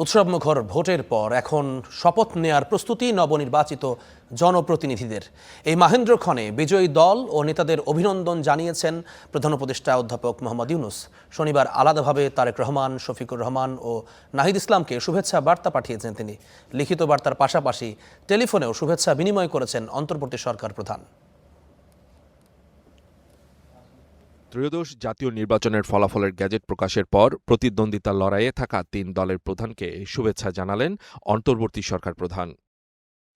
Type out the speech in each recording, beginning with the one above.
উৎসবমুখর ভোটের পর এখন শপথ নেয়ার প্রস্তুতি নবনির্বাচিত জনপ্রতিনিধিদের। এই মাহেন্দ্রক্ষণে বিজয়ী দল ও নেতাদের অভিনন্দন জানিয়েছেন প্রধান উপদেষ্টা অধ্যাপক মোহাম্মদ ইউনূস। শনিবার আলাদাভাবে তারেক রহমান, শফিকুর রহমান ও নাহিদ ইসলামকে শুভেচ্ছা বার্তা পাঠিয়েছেন তিনি। লিখিত বার্তার পাশাপাশি টেলিফোনেও শুভেচ্ছা বিনিময় করেছেন অন্তর্বর্তী সরকার প্রধান। ত্রয়োদশ জাতীয় নির্বাচনের ফলাফলের গ্যাজেট প্রকাশের পর প্রতিদ্বন্দ্বিতার লড়াইয়ে থাকা ৩ দলের প্রধানকে শুভেচ্ছা জানালেন অন্তর্বর্তী সরকার প্রধান।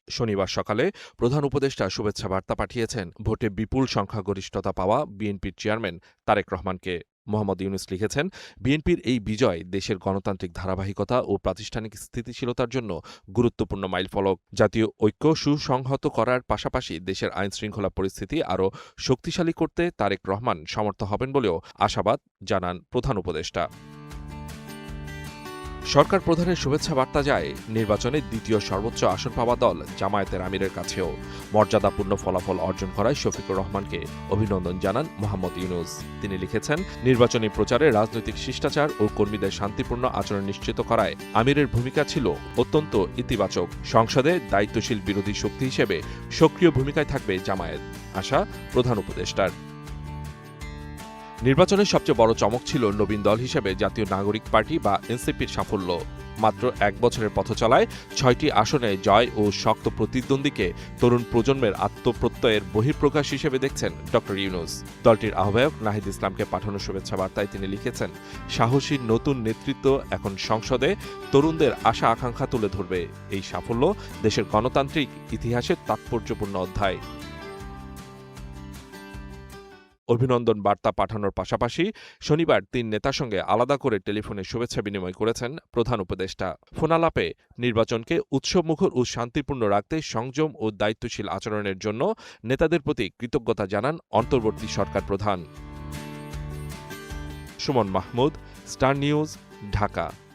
শনিবার সকালে প্রধান উপদেষ্টা শুভেচ্ছা বার্তা পাঠিয়েছেন ভোটে বিপুল সংখ্যাগরিষ্ঠতা পাওয়া বিএনপির চেয়ারম্যান তারেক রহমানকে। মোহাম্মদ ইউনূস লিখেছেন, বিএনপির এই বিজয় দেশের গণতান্ত্রিক ধারাবাহিকতা ও প্রাতিষ্ঠানিক স্থিতিশীলতার জন্য গুরুত্বপূর্ণ মাইলফলক। জাতীয় ঐক্য সুসংহত করার পাশাপাশি দেশের আইনশৃঙ্খলা পরিস্থিতি আরও শক্তিশালী করতে তারেক রহমান সমর্থ হবেন বলেও আশাবাদ জানান প্রধান উপদেষ্টা। সরকার প্রধানের শুভেচ্ছা বার্তা যায় নির্বাচনে দ্বিতীয় সর্বোচ্চ আসন পাওয়া দল জামায়াতের আমিরের কাছেও। মর্যাদাপূর্ণ ফলাফল অর্জন করায় শফিকুর রহমানকে অভিনন্দন জানান মোহাম্মদ ইউনূস। তিনি লিখেছেন, নির্বাচনী প্রচারে রাজনৈতিক শিষ্টাচার ও কর্মীদের শান্তিপূর্ণ আচরণ নিশ্চিত করায় আমিরের ভূমিকা ছিল অত্যন্ত ইতিবাচক। সংসদে দায়িত্বশীল বিরোধী শক্তি হিসেবে সক্রিয় ভূমিকায় থাকবে জামায়াত, আশা প্রধান উপদেষ্টার। নির্বাচনের সবচেয়ে বড় চমক ছিল নবীন দল হিসেবে জাতীয় নাগরিক পার্টি বা এনসিপির সাফল্য। মাত্র এক বছরের পথ চলায় ৬টি আসনে জয় ও শক্ত প্রতিদ্বন্দ্বীকে তরুণ প্রজন্মের আত্মপ্রত্যয়ের বহিঃপ্রকাশ হিসেবে দেখছেন ড ইউনূস। দলটির আহ্বায়ক নাহিদ ইসলামকে পাঠানো শুভেচ্ছা বার্তায় তিনি লিখেছেন, সাহসী নতুন নেতৃত্ব এখন সংসদে তরুণদের আশা আকাঙ্ক্ষা তুলে ধরবে। এই সাফল্য দেশের গণতান্ত্রিক ইতিহাসের তাৎপর্যপূর্ণ অধ্যায়। অভিনন্দন বার্তা পাঠানোর পাশাপাশি শনিবার ৩ নেতার সঙ্গে আলাদা করে টেলিফোনে শুভেচ্ছা বিনিময় করেছেন প্রধান উপদেষ্টা। ফোনালাপে নির্বাচনকে উৎসবমুখর ও শান্তিপূর্ণ রাখতে সংযম ও দায়িত্বশীল আচরণের জন্য নেতাদের প্রতি কৃতজ্ঞতা জানান অন্তর্বর্তী সরকার প্রধান। Suman Mahmud, star news, Dhaka.